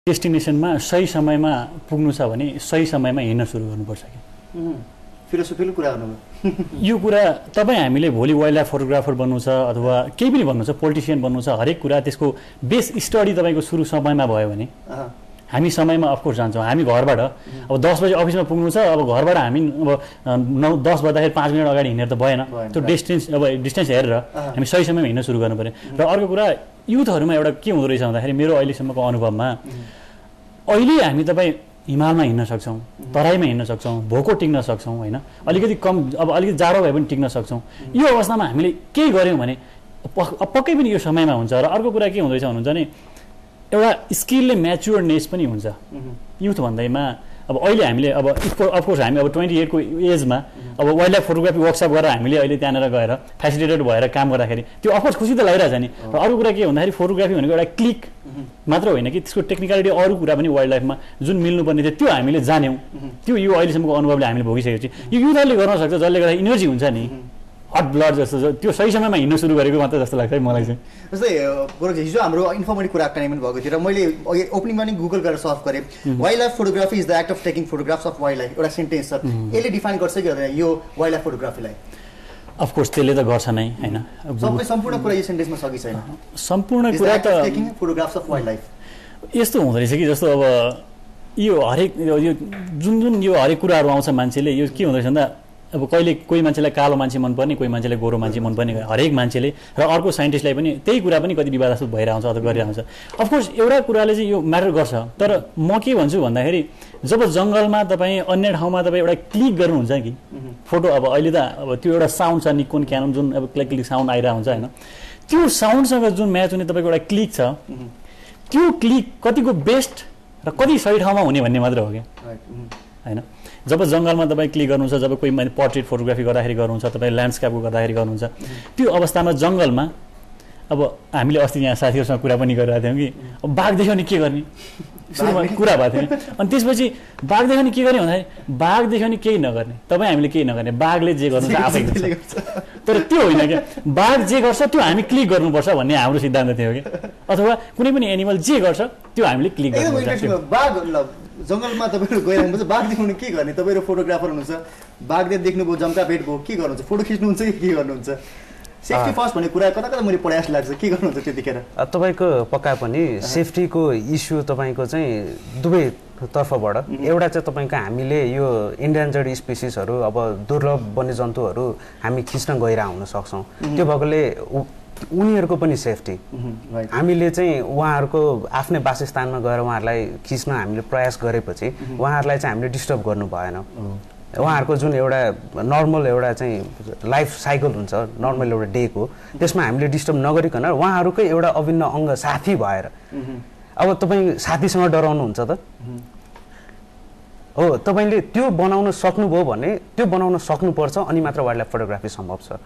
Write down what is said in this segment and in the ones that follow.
डेस्टिनेसनमा सही समयमा पुग्नु छ भने सही समयमा हिँड्न सुरु गर्नुपर्छ कि फिलोसोफीको कुरा गर्नु यो कुरा तपाईँ हामीले भोलि वाइल्ड लाइफ फोटोग्राफर बन्नु छ अथवा केही पनि भन्नु छ पोलिटिसियन बन्नु छ हरेक कुरा त्यसको बेस स्टडी तपाईँको सुरु समयमा भयो भने हामी समयमा अफकोर्स जान्छौँ हामी घरबाट अब 10 बजे अफिसमा पुग्नु छ अब घरबाट हामी अब 10 बज्दाखेरि 5 मिनट अगाडि हिँडेर त भएन त्यो डिस्टेन्स हेरेर हामी सही समयमा हिँड्न सुरु गर्नु पर्यो र अर्को कुरा युथहरूमा एउटा के हुँदो रहेछ भन्दाखेरि मेरो अहिलेसम्मको अनुभवमा अहिले हामी तपाईँ हिमालमा हिँड्न सक्छौँ तराईमा हिँड्न सक्छौँ भोको टिक्न सक्छौँ होइन अलिकति कम अब अलिकति जाडो भए पनि टिक्न सक्छौँ यो अवस्थामा हामीले केही गऱ्यौँ भने पक्कै पनि यो समयमा हुन्छ र अर्को कुरा के हुँदैछ भन्नुहुन्छ भने एउटा स्किलले म्याच्योर्डनेस पनि हुन्छ युथ भन्दैमा अब अहिले हामीले अब अफकोर्स हामी अब 28 को एजमा अब वाइल्ड लाइफ फोटोग्राफी वर्कसप गरेर हामीले अहिले त्यहाँनिर गएर फेसिलिटेटेड भएर काम गर्दाखेरि त्यो अफकोर्स खुसी त लागिरहेछ नि र अर्को कुरा के भन्दाखेरि फोटोग्राफी भनेको एउटा क्लिक मात्र होइन कि त्यसको टेक्निकलिटी अरू कुरा पनि वाइल्ड लाइफमा जुन मिल्नुपर्ने थियो त्यो हामीले जान्यौँ त्यो यो अहिलेसम्मको अनुभवले हामीले भोगिसकेपछि यो युथहरूले गर्न सक्छ जसले गर्दा इनर्जी हुन्छ नि हट ब्लड जस्तो त्यो सही समयमा हिँड्न सुरु गरेको मात्र जस्तो लाग्छ मलाई चाहिँ जस्तै गोरख हिजो हाम्रो इन्फर्मेटिभ कुरा टाइम भएको थियो र मैले ओपनिङमा नि गुगल गरेर सर्च गरेँ wild life photography is the act of taking photographs of wild life एउटा सेन्टेन्स छ यसले डिफाइन गर्छ कि गर्दैन यो वाइल्ड लाइफ फोटोग्राफीलाई अफकोर्स त्यसले त गर्छ नै होइन सम्पूर्ण कुरा यो सेन्टेन्समा सकी छैन सम्पूर्ण कुरा त taking photographs of wild life यस्तो हुँदो रहेछ कि जस्तो अब यो हरेक यो जुन यो हरेक कुराहरू आउँछ मान्छेले यो के हुँदो रहेछ भन्दा अब कहिले कोही मान्छेलाई कालो मान्छे मनपर्ने कोही मान्छेलाई गोरो मान्छे मनपर्ने हरेक मान्छेले र अर्को साइन्टिस्टलाई पनि त्यही कुरा पनि कति विवादास्पद भइरहन्छ अथवा गरिरहन्छ अफकोर्स एउटा कुराले चाहिँ यो म्याटर गर्छ तर म के भन्छु भन्दाखेरि जब जङ्गलमा तपाईँ अन्य ठाउँमा तपाईँ एउटा क्लिक गर्नुहुन्छ कि फोटो अब अहिले त अब त्यो एउटा साउन्ड छ निकोन क्यानन जुन अब क्लिक क्लिक साउन्ड आइरहेको हुन्छ होइन त्यो साउन्डसँग जुन म्याच हुने तपाईँको एउटा क्लिक छ त्यो क्लिक कतिको बेस्ट र कति सही ठाउँमा हुने भन्ने मात्र हो क्या होइन जब जङ्गलमा तपाईँ क्लिक गर्नुहुन्छ जब कोही पोर्ट्रेट फोटोग्राफी गर्दाखेरि गर्नुहुन्छ तपाईँ ल्यान्डस्केपको गर्दाखेरि गर्नुहुन्छ त्यो अवस्थामा जङ्गलमा अब हामीले अस्ति यहाँ साथीहरूसँग कुरा पनि गरिरहेको थियौँ कि अब बाघ देख्यो भने के गर्ने सुरुमा कुरा भएको थियो अनि त्यसपछि बाघ देख्यो भने के गर्ने भन्दाखेरि बाघ देख्यो भने केही नगर्ने तपाईँ हामीले केही नगर्ने बाघले जे गर्नुहुन्छ आफै गर्छ तर त्यो होइन क्या बाघ जे गर्छ त्यो हामी क्लिक गर्नुपर्छ भन्ने हाम्रो सिद्धान्त थियो कि अथवा कुनै पनि एनिमल जे गर्छ त्यो हामीले क्लिक गर्नुपर्छ जङ्गलमा तपाईँहरू गइरहनुहुन्छ बाघ देख्नु के गर्ने तपाईँहरू फोटोग्राफर हुनुहुन्छ बाघले देख्नुभयो जम्का भेट भयो के गर्नुहुन्छ फोटो खिच्नुहुन्छ कि के गर्नुहुन्छ सेफ्टी फर्स्ट भन्ने कुरा कता कता मैले पढाए जस्तो लाग्छ के गर्नुहुन्छ त्यतिखेर तपाईँको पक्का पनि सेफ्टीको इस्यु तपाईँको चाहिँ दुवै तर्फबाट एउटा चाहिँ तपाईँको हामीले यो इन्डेन्जर्ड स्पिसिसहरू अब दुर्लभ वन्यजन्तुहरू हामी खिच्न गइरहेको हुन सक्छौँ त्यो भएकोले उनीहरूको पनि सेफ्टी हामीले चाहिँ उहाँहरूको आफ्नै वासस्थानमा गएर उहाँहरूलाई खिच्न हामीले प्रयास गरेपछि उहाँहरूलाई चाहिँ हामीले डिस्टर्ब गर्नु भएन उहाँहरूको जुन एउटा नर्मल एउटा चाहिँ लाइफ साइकल हुन्छ नर्मल एउटा डेको त्यसमा हामीले डिस्टर्ब नगरिकन उहाँहरूकै एउटा अभिन्न अङ्ग साथी भएर अब तपाईँ साथीसँग डराउनुहुन्छ त हो तपाईँले त्यो बनाउन सक्नुभयो भने त्यो बनाउन सक्नुपर्छ अनि मात्र वाइल्ड लाइफ फोटोग्राफी सम्भव छ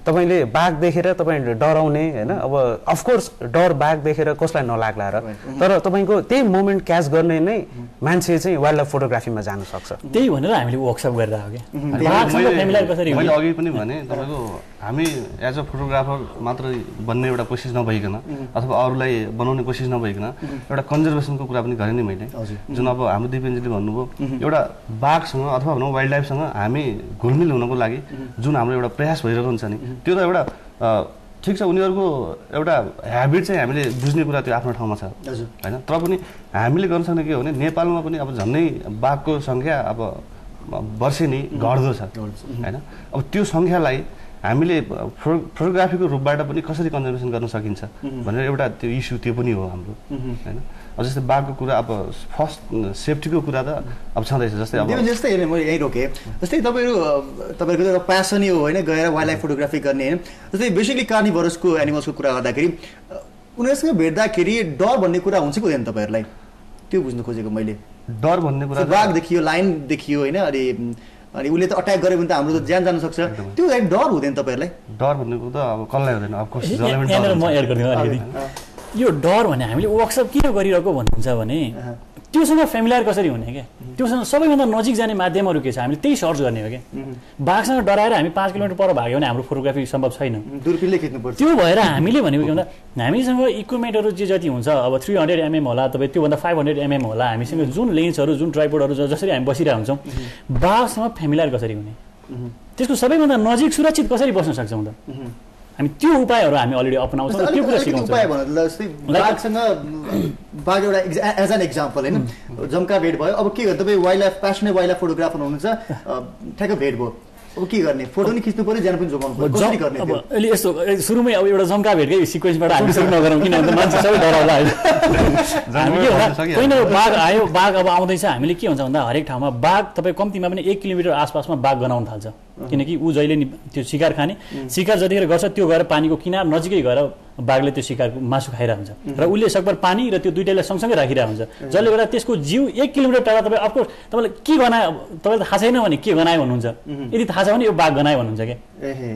तपाईँले बाघ देखेर तपाईँ डराउने होइन अब अफकोर्स डर बाघ देखेर कसलाई नलाग्ला र तर तपाईँको त्यही मोमेन्ट क्याच गर्ने नै मान्छे चाहिँ वाइल्ड लाइफ फोटोग्राफीमा जान सक्छ त्यही भनेर हामीले वर्कसप गरिरहेको कि मैले अघि पनि भने तपाईँको हामी एज अ फोटोग्राफर मात्र बन्ने एउटा कोसिस नभइकन अथवा अरूलाई बनाउने कोसिस नभइकन एउटा कन्जर्भेसनको कुरा पनि गरेँ नि मैले जुन अब हाम्रो दिपेनजीले भन्नुभयो एउटा बाघसँग अथवा भनौँ वाइल्ड लाइफसँग हामी घुलमिल हुनको लागि जुन हाम्रो एउटा प्रयास भइरहेको हुन्छ नि त्यो त एउटा ठिक छ उनीहरूको एउटा ह्याबिट चाहिँ हामीले बुझ्ने कुरा त्यो आफ्नो ठाउँमा छ होइन तर पनि हामीले गर्न सक्ने के हो भने नेपालमा पनि अब झन्डै बाघको सङ्ख्या अब वर्षेनी घट्दो छ होइन अब त्यो सङ्ख्यालाई हामीले फोटोग्राफीको रूपबाट पनि कसरी कन्जर्भेसन गर्न सकिन्छ भनेर एउटा त्यो इस्यु त्यो पनि हो हाम्रो होइन अब जस्तै बाघको कुरा अब फर्स्ट सेफ्टीको कुरा त अब छँदैछ जस्तै अब जस्तै हेर्ने मैले यहीँ रोकेँ जस्तै तपाईँहरूको एउटा प्यासनै हो होइन गएर वाइल्ड लाइफ फोटोग्राफी गर्ने होइन जस्तै बेसिकली कार्निभरसको एनिमल्सको कुरा गर्दाखेरि उनीहरूसँग भेट्दाखेरि डर भन्ने कुरा हुन्छ कि हुँदैन तपाईँहरूलाई त्यो बुझ्नु खोजेको मैले डर भन्ने कुरा बाघ देखियो लाइन देखियो होइन अनि उसले त अट्याक गर्यो भने त हाम्रो त ज्यान जान सक्छ त्यो लागि डर हुँदैन तपाईँहरूलाई डर भन्ने कुरा त अब कसलाई हुँदैन अब म एड गरिदिनु अलिकति यो डर भने हामीले वर्कसप किन गरिरहेको भन्नुहुन्छ भने त्योसँग फ्यामिलियर कसरी हुने क्या त्योसँग सबैभन्दा नजिक जाने माध्यमहरू के छ हामीले त्यही सर्च गर्ने हो क्या बाघसँग डराएर हामी 5 किलोमिटर पर भाग्यो भने हाम्रो फोटोग्राफी सम्भव छैन दूरबीनले खिच्नुपर्छ त्यो भएर हामीले भनेको के भन्दा हामीसँग इक्विपमेन्टहरू जे जति हुन्छ अब 300 mm होला तपाईँ त्योभन्दा 500 mm होला हामीसँग जुन लेन्सहरू जुन ट्राइपोडहरू जसरी हामी बसिरहेको हुन्छौँ बाघसँग फ्यामिलियर कसरी हुने त्यसको सबैभन्दा नजिक सुरक्षित कसरी बस्न सक्छौँ त हामी त्यो उपायहरू हामी अलरेडी अपनाउँछौँ त्यो कुरा सिकाउँछौँ उपाय भन्दा जस्तै बाघसँग बाघ एउटा एज एन एक्जाम्पल होइन जम्का भेट भयो अब के गर्नु तपाईँ wild life passionate wild life photographer हुनुहुन्छ ठ्याक्क भेट भयो अब के गर्ने फोटो नि खिच्नु पर्यो ज्यान पनि जोगाउनु पर्यो कसरी गर्ने अब अहिले यस्तो सुरुमै अब एउटा जम्का भेटकै सिक्वेन्सबाट हामी सुरु नगरौँ किनभने मान्छे सबै डराउला हामी के होला होइन बाघ आयो बाघ अब आउँदैछ हामीले के हुन्छ भन्दा हरेक ठाउँमा बाघ तपाईँ कम्तीमा पनि 1 किलोमिटर आसपासमा बाघ गनाउन थाल्छ किनकि ऊ जहिले नि त्यो शिकार खाने शिकार जतिखेर गर्छ त्यो गएर पानीको किनार नजिकै गएर बाघले त्यो शिकारको मासु खाइरहेको हुन्छ र उसले सकभर पानी र त्यो दुईटैलाई सँगसँगै राखिरहेको हुन्छ जसले गर्दा त्यसको जिउ 1 किलोमिटर टाढा तपाईँ अफकोर्स तपाईँलाई के गनायो तपाईँलाई थाहा छैन भने के गनायो भन्नुहुन्छ यदि थाहा छ भने यो बाघ गनायो भन्नुहुन्छ क्या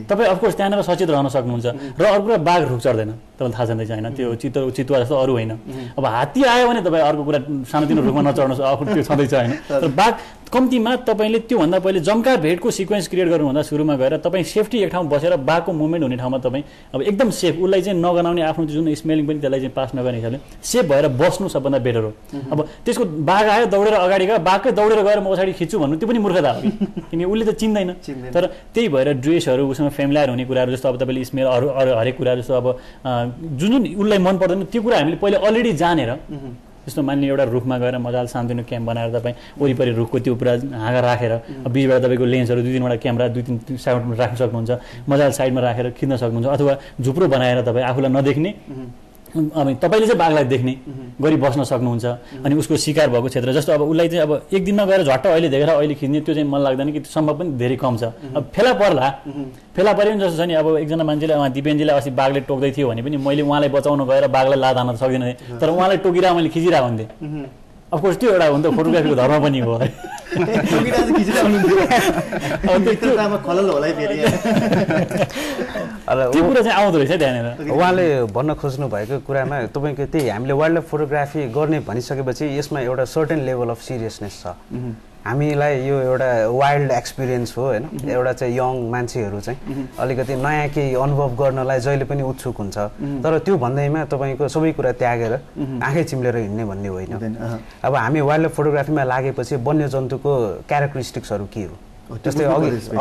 तपाईँ अफकोर्स त्यहाँनिर सचेत रहन सक्नुहुन्छ र अर्को कुरा बाघ रुख चढ्दैन तपाईँलाई थाहा छँदैछ होइन त्यो चितुवा जस्तो अरू होइन अब हात्ती आयो भने तपाईँ अर्को कुरा सानोतिनो रुखमा नचढ्नु त्यो छँदैछ होइन तर बाघ कम्तीमा तपाईँले त्योभन्दा पहिले जम्का भेटको सिक्वेन्स क्रिएट गर्नुभन्दा सुरुमा गएर तपाईँ सेफ्टी एक ठाउँ बसेर बाघको मुभमेन्ट हुने ठाउँमा तपाईँ अब एकदम सेफ उसलाई चाहिँ नगनाउने आफ्नो जुन स्मेलिङ पनि त्यसलाई चाहिँ पास नगर्ने हिसाबले सेफ भएर बस्नु सबभन्दा बेटर हो अब त्यसको बाघ आयो दौडेर अगाडि गयो बाघकै दौडेर गएर म पछाडि खिच्छु भन्नु त्यो पनि मूर्खता हो किनकि उसले त चिन्दैन तर त्यही भएर ड्रेसहरू उसँग फ्यामिलियर हुने कुराहरू जस्तो अब तपाईँले स्मेल अरू हरेक कुराहरू जस्तो अब जुन जुन उसलाई मन पर्दैन त्यो कुरा हामीले पहिले अलरेडी जानेर जस्तो मान्ने एउटा रुखमा गएर मजाले सानोतिनो क्याम्प बनाएर तपाईँ वरिपरि रुखको त्यो पुरा हाँगा राखेर बिचबाट तपाईँको लेन्सहरू 2-3वटा क्यामेरा 2-3 साइडमा राख्न सक्नुहुन्छ मजाले साइडमा राखेर खिच्न सक्नुहुन्छ अथवा झुप्रो बनाएर तपाईँ आफूलाई नदेख्ने अब तपाईँले चाहिँ बाघलाई देख्ने गरी बस्न सक्नुहुन्छ अनि उसको शिकार भएको क्षेत्र जस्तो अब उसलाई चाहिँ अब एक दिनमा गएर झट्ट अहिले देखेर अहिले खिच्ने त्यो चाहिँ मन लाग्दैन कि सम्भव पनि धेरै कम छ अब फेला पर्ला फेला परे पनि जस्तो छ नि अब एकजना मान्छेले दिपेनजीलाई अस्ति बाघले टोक्दै थियो भने पनि मैले उहाँलाई बचाउन गएर बाघलाई लात हान्न सक्दिनँ तर उहाँलाई टोकिरहेको मैले खिचिरहेको हुन्थेँ अफकोर्स त्यो एउटा हो नि त फोटोग्राफीको धर्म पनि हो त्यो कुरा चाहिँ आउँदो रहेछ त्यहाँनिर उहाँले भन्न खोज्नु भएको कुरामा तपाईँको त्यही हामीले वाइल्ड लाइफ फोटोग्राफी गर्ने भनिसकेपछि यसमा एउटा सर्टेन लेभल अफ सिरियसनेस छ हामीलाई यो एउटा वाइल्ड एक्सपिरियन्स हो होइन एउटा चाहिँ यङ मान्छेहरू चाहिँ अलिकति नयाँ केही अनुभव गर्नलाई जहिले पनि उत्सुक हुन्छ तर त्यो भन्दैमा तपाईँको सबै कुरा त्यागेर आँखै चिम्लेर हिँड्ने भन्ने होइन अब हामी वाइल्ड लाइफ फोटोग्राफीमा लागेपछि वन्यजन्तुको क्यारेक्टरिस्टिक्सहरू के हो जस्तै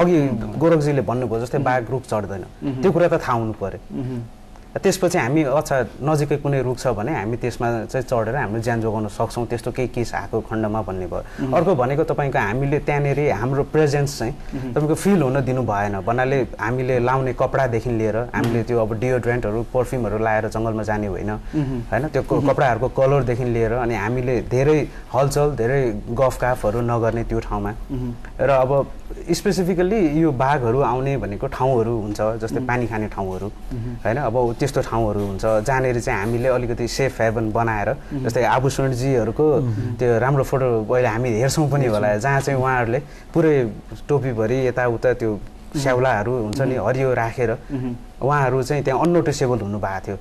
अघि गोरखजीले भन्नुभयो जस्तै बाघ रुख चढ्दैन त्यो कुरा त थाहा हुनु पर्यो त्यसपछि हामी अच्छा नजिकै कुनै रुख छ भने हामी त्यसमा चाहिँ चढेर हामीले ज्यान जोगाउन सक्छौँ त्यस्तो केही केस आएको खण्डमा भन्ने भयो अर्को भनेको तपाईँको हामीले त्यहाँनिर हाम्रो प्रेजेन्स चाहिँ तपाईँको फिल हुन दिनु भएन भन्नाले हामीले लाउने कपडादेखि लिएर हामीले त्यो अब डियोड्रेन्टहरू पर्फ्युमहरू लाएर जङ्गलमा जाने होइन होइन त्यो कपडाहरूको कलरदेखि लिएर अनि हामीले धेरै हलचल धेरै गफकाफहरू नगर्ने त्यो ठाउँमा र अब स्पेसिफिकली यो बाघहरू आउने भनेको ठाउँहरू हुन्छ जस्तै पानी खाने ठाउँहरू होइन अब त्यस्तो ठाउँहरू हुन्छ जहाँनिर चाहिँ हामीले अलिकति सेफ हेभन बनाएर जस्तै आभूषणजीहरूको त्यो राम्रो फोटो अहिले हामी हेर्छौँ पनि होला जहाँ चाहिँ उहाँहरूले पुरै टोपीभरि यताउता त्यो स्याउलाहरू हुन्छ नि हरियो राखेर उहाँहरू चाहिँ त्यहाँ अननोटिसेबल हुनुभएको थियो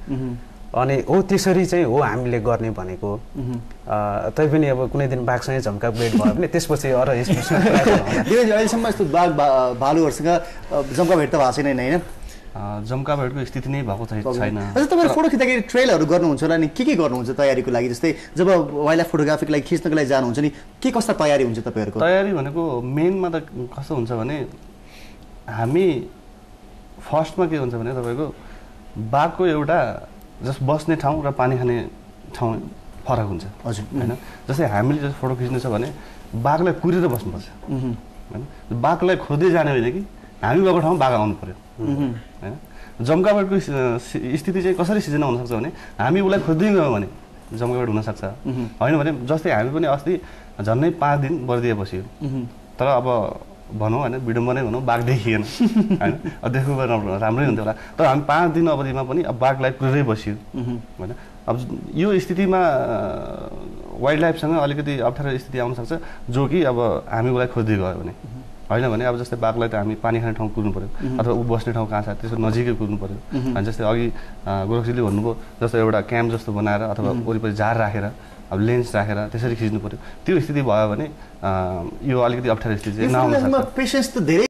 अनि हो त्यसरी चाहिँ हो हामीले गर्ने भनेको तैपनि अब कुनै दिन बाघसँगै झम्का भेट भयो भने त्यसपछि अरू अहिलेसम्म यस्तो बाघ भालुहरूसँग झम्का भेट त भएको छैन होइन जम्का भेटको स्थिति नै भएको छैन तपाईँहरू फोटो खिच्दाखेरि ट्रेलहरू गर्नुहुन्छ होला नि के गर्नुहुन्छ तयारीको लागि जस्तै जब वाइल्ड लाइफ फोटोग्राफीको लागि खिच्नको लागि जानुहुन्छ नि के कस्ता तयारी हुन्छ तपाईँहरूको तयारी भनेको मेनमा त कस्तो हुन्छ भने हामी फर्स्टमा के हुन्छ भने तपाईँको बाघको एउटा जस्ट बस्ने ठाउँ र पानी खाने ठाउँ फरक हुन्छ हजुर होइन जस्तै हामीले जस्तो फोटो खिच्नु छ भने बाघलाई कुरेर बस्नुपर्छ होइन बाघलाई खोज्दै जाने होइन कि हामी गएको ठाउँमा बाघ आउनु पर्यो होइन जम्का भेटको स्थिति चाहिँ कसरी सिर्जना हुनसक्छ भने हामी उसलाई खोज्दै गयौँ भने जम्का भेट हुनसक्छ होइन भने जस्तै हामी पनि अस्ति झन्डै 5 दिन बर्दिया बस्यो तर अब भनौँ होइन विडम्बनै भनौँ बाघ देखिएन होइन देख्नु राम्रै हुन्थ्यो होला तर हामी 5 दिन अवधिमा पनि अब बाघलाई कुरेरै बस्यो होइन अब यो स्थितिमा वाइल्ड लाइफसँग अलिकति अप्ठ्यारो स्थिति आउनसक्छ जो कि अब हामी उसलाई खोज्दै गयो भने होइन भने अब जस्तै बाघलाई त हामी पानी खाने ठाउँ कुर्नु पऱ्यो अथवा ऊ बस्ने ठाउँ कहाँ छ त्यसको नजिकै कुर्नु पऱ्यो अनि जस्तै अघि गोरखजीले भन्नुभयो जस्तो एउटा क्याम्प जस्तो बनाएर अथवा वरिपरि जार राखेर अब लेन्स राखेर त्यसरी खिच्नु पऱ्यो त्यो स्थिति भयो भने यो अलिकति अप्ठ्यारो स्थिति चाहिँ नआउन सक्छ। पेसेन्स त धेरै